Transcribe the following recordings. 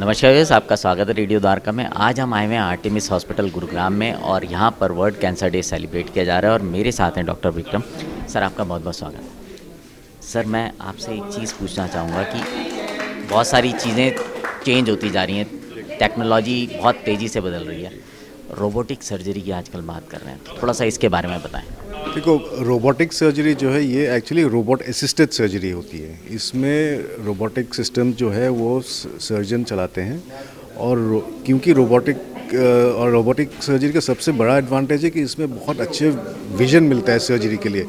नमस्कार व्यूअर्स, आपका स्वागत है रेडियो द्वारका में। आज हम आए हुए हैं आर्टेमिस हॉस्पिटल गुरुग्राम में और यहाँ पर वर्ल्ड कैंसर डे सेलिब्रेट किया जा रहा है और मेरे साथ हैं डॉक्टर विक्रम सर। आपका बहुत बहुत स्वागत है सर। मैं आपसे एक चीज़ पूछना चाहूँगा कि बहुत सारी चीज़ें चेंज होती जा रही हैं, टेक्नोलॉजी बहुत तेज़ी से बदल रही है, रोबोटिक सर्जरी की आजकल बात कर रहे हैं, तो थोड़ा सा इसके बारे में बताएं। देखो, रोबोटिक सर्जरी जो है ये एक्चुअली रोबोट असिस्टेड सर्जरी होती है। इसमें रोबोटिक सिस्टम जो है वो सर्जन चलाते हैं और क्योंकि रोबोटिक सर्जरी का सबसे बड़ा एडवांटेज है कि इसमें बहुत अच्छे विजन मिलता है सर्जरी के लिए।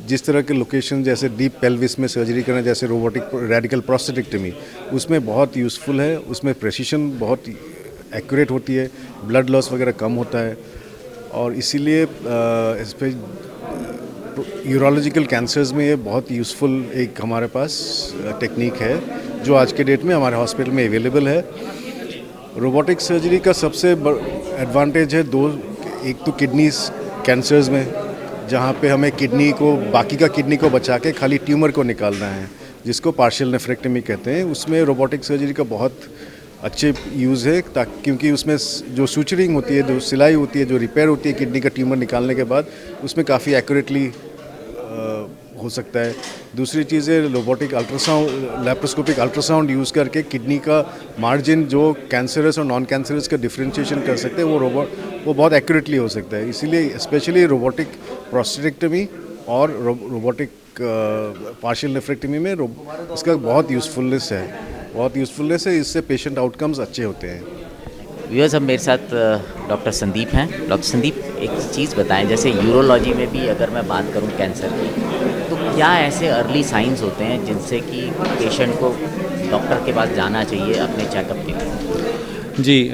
जिस तरह के लोकेशन जैसे डीप पेल्विस में सर्जरी करना, जैसे रोबोटिक रेडिकल प्रोस्टेटेक्टमी, उसमें बहुत यूज़फुल है। उसमें प्रेसिशन बहुत एक्यूरेट होती है, ब्लड लॉस वगैरह कम होता है और इसीलिए इस पर यूरोलॉजिकल कैंसर्स में ये बहुत यूज़फुल एक हमारे पास टेक्निक है जो आज के डेट में हमारे हॉस्पिटल में अवेलेबल है। रोबोटिक सर्जरी का सबसे एडवांटेज है दो। एक तो किडनी कैंसर्स में, जहाँ पे हमें बाकी का किडनी को बचा के खाली ट्यूमर को निकालना है, जिसको पार्शियल नेफ्रेक्टमी कहते हैं। उसमें रोबोटिक सर्जरी का बहुत अच्छे यूज़ है, क्योंकि उसमें जो सूचरिंग होती है, जो सिलाई होती है, जो रिपेयर होती है किडनी का ट्यूमर निकालने के बाद, उसमें काफ़ी एक्यूरेटली हो सकता है। दूसरी चीज़ है robotic ultrasound, laparoscopic ultrasound use करके किडनी का मार्जिन जो कैंसरस और नॉन कैंसरस का डिफरेंशिएशन कर सकते हैं, वो बहुत एक्यूरेटली हो सकता है। इसीलिए स्पेशली रोबोटिक प्रोस्टेटेक्टमी और रोबोटिक पार्शियल नेफ्रेक्टमी में इसका बहुत यूज़फुलनेस है। इससे पेशेंट आउटकम्स अच्छे होते हैं। व्यूअर्स, अब मेरे साथ डॉक्टर संदीप हैं। डॉक्टर संदीप, एक चीज़ बताएं, जैसे यूरोलॉजी में भी अगर मैं बात करूं कैंसर की, तो क्या ऐसे अर्ली साइंस होते हैं जिनसे कि पेशेंट को डॉक्टर के पास जाना चाहिए अपने चेकअप के लिए? जी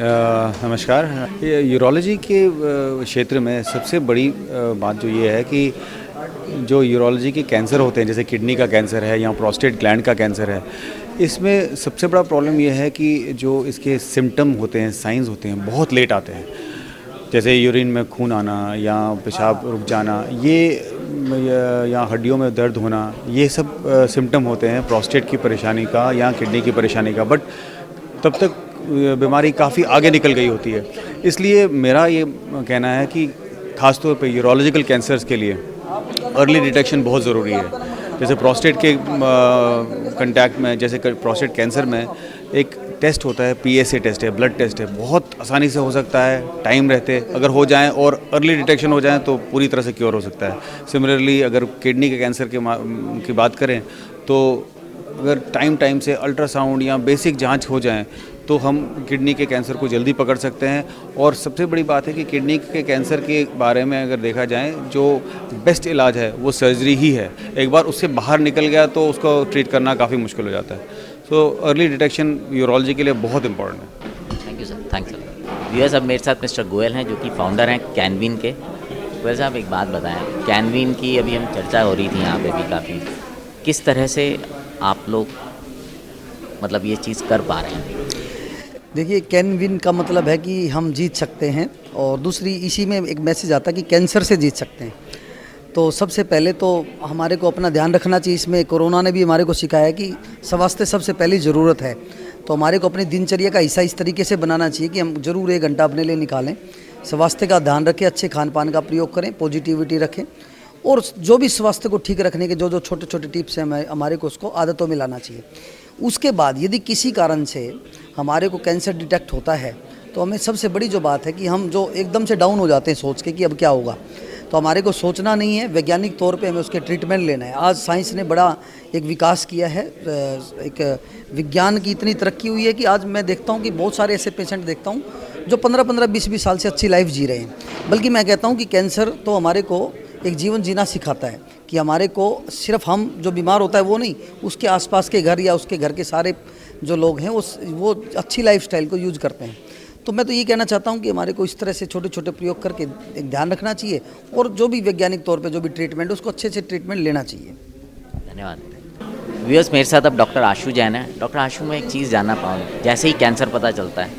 नमस्कार। यूरोलॉजी के क्षेत्र में सबसे बड़ी बात जो ये है कि जो यूरोलॉजी के कैंसर होते हैं, जैसे किडनी का कैंसर है या प्रोस्टेट ग्लैंड का कैंसर है, इसमें सबसे बड़ा प्रॉब्लम यह है कि जो इसके सिम्टम होते हैं, साइंस होते हैं, बहुत लेट आते हैं। जैसे यूरिन में खून आना या पेशाब रुक जाना, या हड्डियों में दर्द होना, ये सब सिम्टम होते हैं प्रोस्टेट की परेशानी का या किडनी की परेशानी का। बट तब तक बीमारी काफ़ी आगे निकल गई होती है। इसलिए मेरा ये कहना है कि ख़ासतौर पे यूरोलॉजिकल कैंसर्स के लिए अर्ली डिटेक्शन बहुत ज़रूरी है। जैसे प्रोस्टेट के कंटैक्ट में, जैसे प्रोस्टेट कैंसर में एक टेस्ट होता है, PSA टेस्ट है, ब्लड टेस्ट है, बहुत आसानी से हो सकता है, टाइम रहते अगर हो जाएं और अर्ली डिटेक्शन हो जाए तो पूरी तरह से क्योर हो सकता है। सिमिलरली अगर किडनी के कैंसर की बात करें तो अगर टाइम से अल्ट्रासाउंड या बेसिक जांच हो जाए तो हम किडनी के कैंसर को जल्दी पकड़ सकते हैं। और सबसे बड़ी बात है कि किडनी के कैंसर के बारे में अगर देखा जाए, जो बेस्ट इलाज है वो सर्जरी ही है। एक बार उससे बाहर निकल गया तो उसको ट्रीट करना काफ़ी मुश्किल हो जाता है। सो अर्ली डिटेक्शन यूरोलॉजी के लिए बहुत इंपॉर्टेंट है। Thank you sir, thanks sir. Viewers, अब मेरे साथ मिस्टर गोयल हैं जो कि फाउंडर हैं कैनविन के। गोयल साहब, एक बात बताएं, कैनविन की अभी हम चर्चा हो रही थी यहाँ पे भी काफ़ी, किस तरह से आप लोग मतलब ये चीज़ कर पा रहे हैं? देखिए, कैन विन का मतलब है कि हम जीत सकते हैं, और दूसरी इसी में एक मैसेज आता है कि कैंसर से जीत सकते हैं। तो सबसे पहले तो हमारे को अपना ध्यान रखना चाहिए। इसमें कोरोना ने भी हमारे को सिखाया कि स्वास्थ्य सबसे पहली ज़रूरत है। तो हमारे को अपनी दिनचर्या का हिस्सा इस तरीके से बनाना चाहिए कि हम ज़रूर 1 घंटा अपने लिए निकालें, स्वास्थ्य का ध्यान रखें, अच्छे खान पान का प्रयोग करें, पॉजिटिविटी रखें, और जो भी स्वास्थ्य को ठीक रखने के जो छोटे छोटे टिप्स हैं हमारे को उसको आदतों में लाना चाहिए। उसके बाद यदि किसी कारण से हमारे को कैंसर डिटेक्ट होता है तो हमें सबसे बड़ी जो बात है कि हम जो एकदम से डाउन हो जाते हैं सोच के कि अब क्या होगा, तो हमारे को सोचना नहीं है, वैज्ञानिक तौर पे हमें उसके ट्रीटमेंट लेना है। आज साइंस ने बड़ा एक विकास किया है, एक विज्ञान की इतनी तरक्की हुई है कि आज मैं देखता हूँ कि बहुत सारे ऐसे पेशेंट देखता हूँ जो 15-15, 20-20 साल से अच्छी लाइफ जी रहे हैं। बल्कि मैं कहता हूँ कि कैंसर तो हमारे को एक जीवन जीना सिखाता है कि हमारे को सिर्फ हम जो बीमार होता है वो नहीं, उसके आसपास के घर या उसके घर के सारे जो लोग हैं वो अच्छी लाइफस्टाइल को यूज़ करते हैं। तो मैं तो ये कहना चाहता हूँ कि हमारे को इस तरह से छोटे छोटे प्रयोग करके एक ध्यान रखना चाहिए, और जो भी वैज्ञानिक तौर पे जो भी ट्रीटमेंट उसको अच्छे से ट्रीटमेंट लेना चाहिए। धन्यवाद। व्यूअर्स, मेरे साथ अब डॉक्टर आशु जैन है। डॉक्टर आशु, मैं एक चीज़ जानना पाऊँ, जैसे ही कैंसर पता चलता है,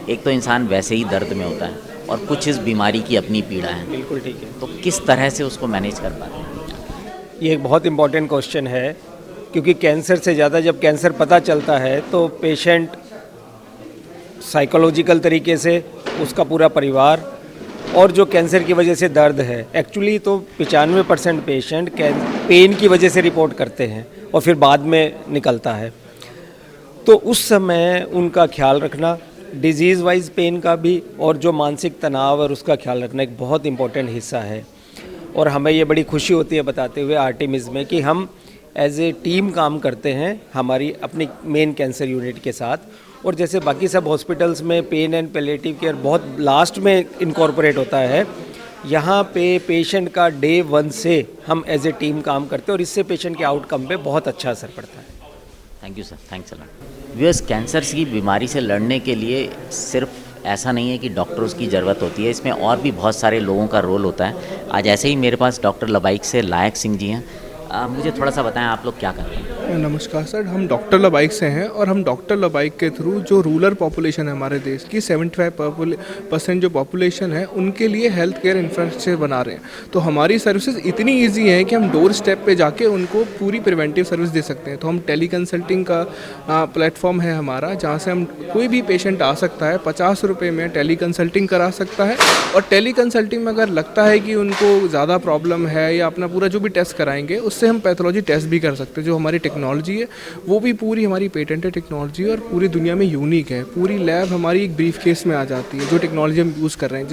एक तो इंसान वैसे ही दर्द में होता है और कुछ इस बीमारी की अपनी पीड़ा है। बिल्कुल ठीक है। तो किस तरह से उसको मैनेज कर पाते हैं? ये एक बहुत इम्पॉर्टेंट क्वेश्चन है, क्योंकि कैंसर से ज़्यादा जब कैंसर पता चलता है तो पेशेंट साइकोलॉजिकल तरीके से उसका पूरा परिवार, और जो कैंसर की वजह से दर्द है, एक्चुअली तो 95% पेशेंट पेन की वजह से रिपोर्ट करते हैं और फिर बाद में निकलता है। तो उस समय उनका ख्याल रखना, डिजीज़ वाइज पेन का भी, और जो मानसिक तनाव और उसका ख्याल रखना एक बहुत इम्पोर्टेंट हिस्सा है। और हमें ये बड़ी खुशी होती है बताते हुए आर्टिमिस में कि हम एज ए टीम काम करते हैं हमारी अपनी मेन कैंसर यूनिट के साथ। और जैसे बाकी सब हॉस्पिटल्स में पेन एंड पैलिएटिव केयर बहुत लास्ट में इनकॉर्पोरेट होता है, यहाँ पे पेशेंट का डे 1 से हम एज ए टीम काम करते हैं और इससे पेशेंट के आउटकम पे बहुत अच्छा असर पड़ता है। Thank you sir, thanks a lot. Viewers, cancer की बीमारी से लड़ने के लिए सिर्फ ऐसा नहीं है कि डॉक्टर्स की ज़रूरत होती है, इसमें और भी बहुत सारे लोगों का रोल होता है। आज ऐसे ही मेरे पास डॉक्टर लबाइक से लायक सिंह जी हैं। मुझे थोड़ा सा बताएं आप लोग क्या करते हैं। नमस्कार सर, हम डॉक्टर लबाइक से हैं और हम डॉक्टर लबाइक के थ्रू जो रूरल पॉपुलेशन है हमारे देश की 75% जो पॉपुलेशन है उनके लिए हेल्थ केयर इंफ्रास्ट्रक्चर बना रहे हैं। तो हमारी सर्विसेज इतनी इजी हैं कि हम डोर स्टेप पे जाके उनको पूरी प्रिवेंटिव सर्विस दे सकते हैं। तो हम टेली कंसल्टिंग का प्लेटफॉर्म है हमारा, जहाँ से हम कोई भी पेशेंट आ सकता है, 50 रुपये में टेली कंसल्टिंग करा सकता है। और टेली कंसल्टिंग में अगर लगता है कि उनको ज़्यादा प्रॉब्लम है या अपना पूरा जो भी टेस्ट कराएंगे उससे हम पैथोलॉजी टेस्ट भी कर सकते हैं। जो हमारी टेक्नोलॉजी है वो भी पूरी हमारी पेटेंटेड टेक्नोलॉजी है और पूरी दुनिया में यूनिक है। पूरी लैब हमारी एक ब्रीफ केस में आ जाती है, जो टेक्नोलॉजी हम यूज़ कर रहे हैं,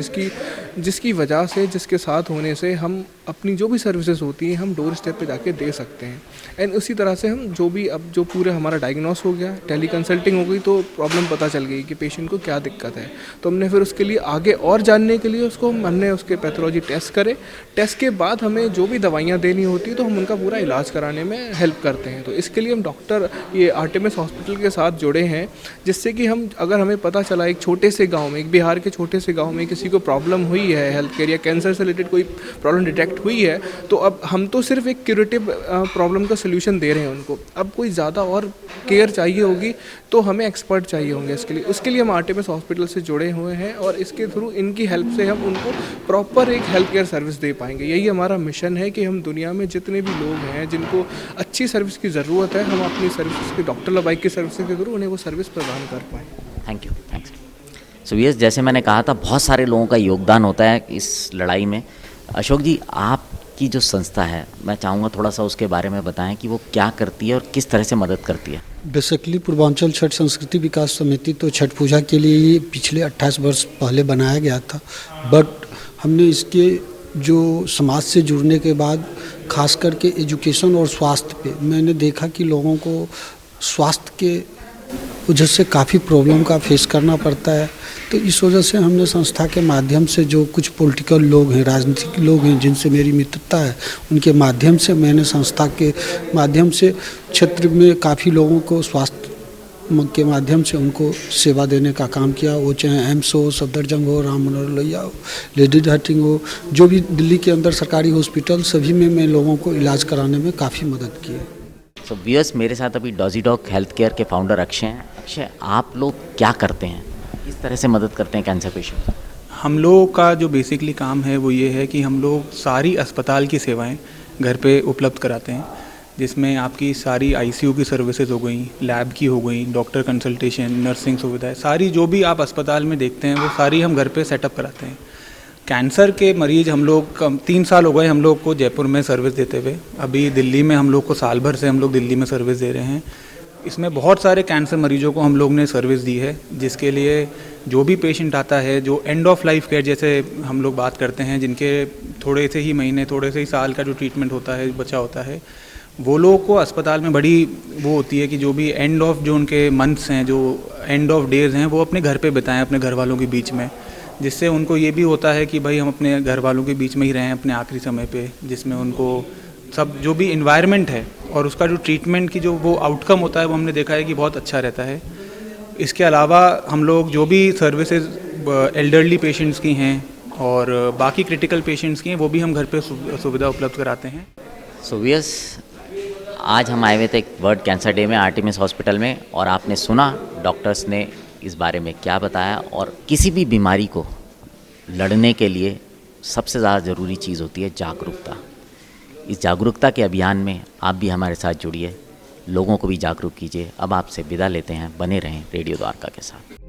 जिसकी वजह से, जिसके साथ होने से हम अपनी जो भी सर्विसेज होती हैं हम डोर स्टेप पे जाके दे सकते हैं। एंड उसी तरह से हम जो भी, अब जो पूरे हमारा डायग्नोस हो गया, टेली कंसल्टिंग हो गई, तो प्रॉब्लम पता चल गई कि पेशेंट को क्या दिक्कत है, तो हमने फिर उसके लिए आगे और जानने के लिए हमने उसके पैथोलॉजी टेस्ट करे। टेस्ट के बाद हमें जो भी दवाइयाँ देनी होती है तो हम उनका पूरा इलाज कराने में हेल्प करते हैं। तो इसके लिए हम डॉक्टर ये आर्टेमिस हॉस्पिटल के साथ जुड़े हैं, जिससे कि हम, अगर हमें पता चला एक छोटे से गाँव में, एक बिहार के छोटे से गाँव में किसी को प्रॉब्लम हुई है हेल्थ केयर या कैंसर से रिलेटेड कोई प्रॉब्लम डिटेक्ट हुई है, तो अब हम तो सिर्फ एक क्यूरेटिव प्रॉब्लम का सोल्यूशन दे रहे हैं उनको। अब कोई ज़्यादा और केयर चाहिए होगी तो हमें एक्सपर्ट चाहिए होंगे इसके लिए। उसके लिए हम आर्टेमिस हॉस्पिटल से जुड़े हुए हैं और इसके थ्रू, इनकी हेल्प से हम उनको प्रॉपर एक हेल्थ केयर सर्विस दे पाएंगे। यही हमारा मिशन है कि हम दुनिया में जितने भी लोग हैं जिनको अच्छी सर्विस की ज़रूरत है, हम अपनी सर्विस के, डॉक्टर लबाइक की सर्विस के थ्रू उन्हें वो सर्विस प्रदान कर पाएँ। Thank you, thanks. So yes, जैसे मैंने कहा था, बहुत सारे लोगों का योगदान होता है इस लड़ाई में। अशोक जी, आपकी जो संस्था है, मैं चाहूँगा थोड़ा सा उसके बारे में बताएं कि वो क्या करती है और किस तरह से मदद करती है। बेसिकली पूर्वांचल छठ संस्कृति विकास समिति तो छठ पूजा के लिए ही पिछले 28 वर्ष पहले बनाया गया था, बट हमने इसके जो समाज से जुड़ने के बाद खास करके एजुकेशन और स्वास्थ्य पे मैंने देखा कि लोगों को स्वास्थ्य के वजह से काफ़ी प्रॉब्लम का फेस करना पड़ता है। तो इस वजह से हमने संस्था के माध्यम से, जो कुछ पॉलिटिकल लोग हैं, राजनीतिक लोग हैं जिनसे मेरी मित्रता है, उनके माध्यम से मैंने संस्था के माध्यम से क्षेत्र में काफ़ी लोगों को स्वास्थ्य के माध्यम से उनको सेवा देने का काम किया। वो चाहे एम्स हो, सफदरजंग हो, राम मनोहर लोहिया हो, लेडी हर्टिंग हो, जो भी दिल्ली के अंदर सरकारी हॉस्पिटल, सभी में मैं लोगों को इलाज कराने में काफ़ी मदद की है। सो व्यूअर्स, मेरे साथ अभी डॉजीडॉग हेल्थ केयर के फाउंडर अक्षय हैं। अक्षय, आप लोग क्या करते हैं, किस तरह से मदद करते हैं कैंसर पेशेंट? हम लोगों का जो बेसिकली काम है वो ये है कि हम लोग सारी अस्पताल की सेवाएं घर पे उपलब्ध कराते हैं, जिसमें आपकी सारी आईसीयू की सर्विसेज हो गई, लैब की हो गई, डॉक्टर कंसल्टेशन, नर्सिंग सुविधाएं, सारी जो भी आप अस्पताल में देखते हैं वो सारी हम घर पे सेटअप कराते हैं। कैंसर के मरीज़ हम लोग 3 साल हो गए हम लोग को जयपुर में सर्विस देते हुए। अभी दिल्ली में हम लोग को साल भर से हम लोग दिल्ली में सर्विस दे रहे हैं। इसमें बहुत सारे कैंसर मरीजों को हम लोग ने सर्विस दी है, जिसके लिए जो भी पेशेंट आता है, जो एंड ऑफ लाइफ केयर जैसे हम लोग बात करते हैं, जिनके थोड़े से ही महीने, थोड़े से ही साल का जो ट्रीटमेंट होता है, बचा होता है, वो लोगों को अस्पताल में बड़ी वो होती है कि जो भी एंड ऑफ, जो उनके मंथ्स हैं, जो एंड ऑफ डेज़ हैं, वो अपने घर पे बिताएं, अपने घर वालों के बीच में, जिससे उनको ये भी होता है कि भाई हम अपने घर वालों के बीच में ही रहें अपने आखिरी समय पे, जिसमें उनको सब जो भी इन्वायरमेंट है और उसका जो ट्रीटमेंट की जो वो आउटकम होता है वो हमने देखा है कि बहुत अच्छा रहता है। इसके अलावा हम लोग जो भी सर्विसेज एल्डरली पेशेंट्स की हैं और बाकी क्रिटिकल पेशेंट्स की हैं, वो भी हम घर पे सुविधा उपलब्ध कराते हैं। सो व्यूअर्स, आज हम आए हुए थे वर्ल्ड कैंसर डे में आर्टेमिस हॉस्पिटल में, और आपने सुना डॉक्टर्स ने इस बारे में क्या बताया। और किसी भी बीमारी को लड़ने के लिए सबसे ज़्यादा ज़रूरी चीज़ होती है जागरूकता। इस जागरूकता के अभियान में आप भी हमारे साथ जुड़िए, लोगों को भी जागरूक कीजिए। अब आपसे विदा लेते हैं, बने रहें रेडियो द्वारका के साथ।